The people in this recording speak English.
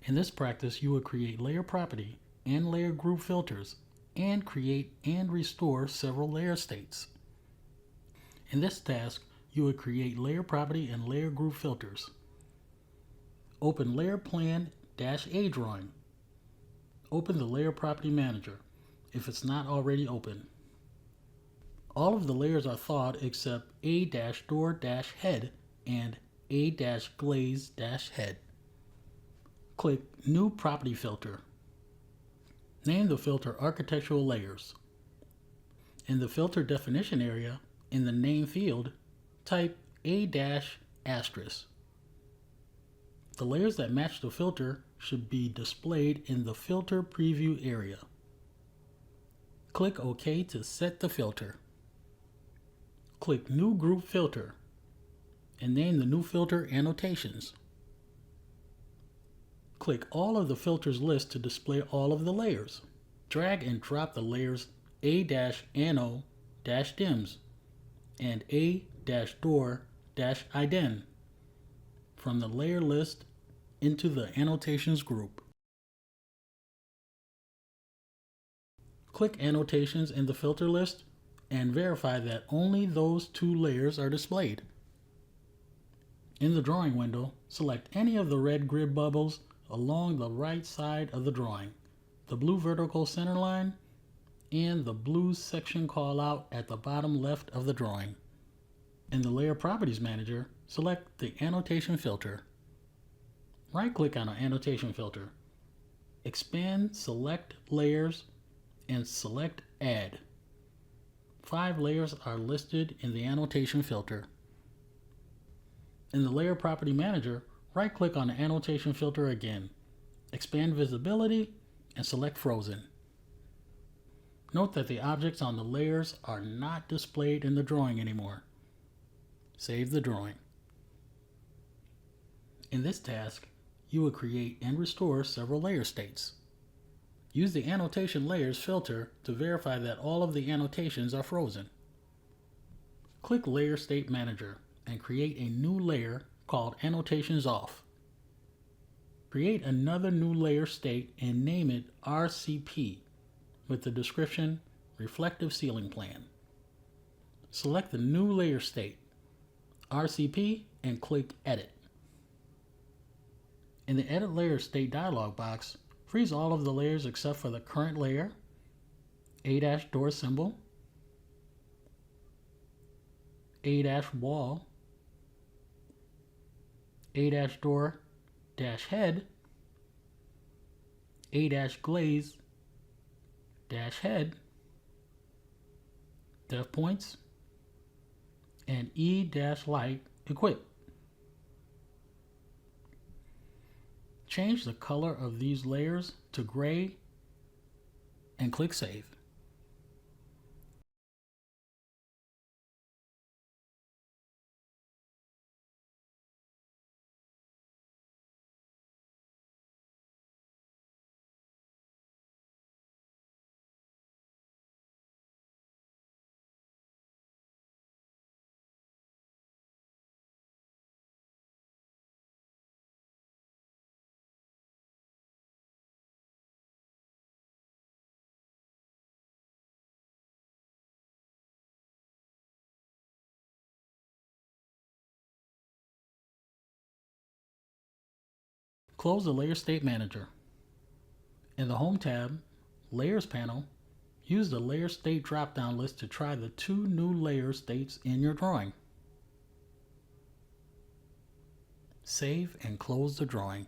In this practice, you will create layer property and layer group filters and create and restore several layer states. In this task, you will create layer property and layer group filters. Open Layer Plan-A drawing. Open the Layer Property Manager if it's not already open. All of the layers are thawed except A-Door-Head and A-Glaze-Head. Click New Property Filter. Name the filter Architectural Layers. In the Filter Definition area, in the Name field, type A-**. The layers that match the filter should be displayed in the Filter Preview area. Click OK to set the filter. Click New Group Filter and name the new filter Annotations. Click all of the filters list to display all of the layers. Drag and drop the layers A-Anno-Dims and A-Door-Ident from the layer list into the Annotations group. Click Annotations in the filter list and verify that only those two layers are displayed. In the drawing window, select any of the red grid bubbles along the right side of the drawing, the blue vertical center line, and the blue section callout at the bottom left of the drawing. In the Layer Properties Manager, select the Annotation filter. Right-click on an annotation filter. Expand Select Layers and select Add. 5 layers are listed in the Annotation filter. In the Layer Property Manager, right-click on the Annotation filter again. Expand Visibility and select Frozen. Note that the objects on the layers are not displayed in the drawing anymore. Save the drawing. In this task, you will create and restore several layer states. Use the Annotation Layers filter to verify that all of the annotations are frozen. Click Layer State Manager and create a new layer called Annotations Off. Create another new layer state and name it RCP with the description Reflective Ceiling Plan. Select the new layer state, RCP, and click Edit. In the Edit Layer State dialog box, freeze all of the layers except for the current layer, A-Door symbol, A-Wall, A-Door-Head, A-Glaze-Head, Def Points, and E-Light Equip. Change the color of these layers to gray and click Save. Close the Layer State Manager. In the Home tab, Layers panel, use the Layer State drop-down list to try the 2 new layer states in your drawing. Save and close the drawing.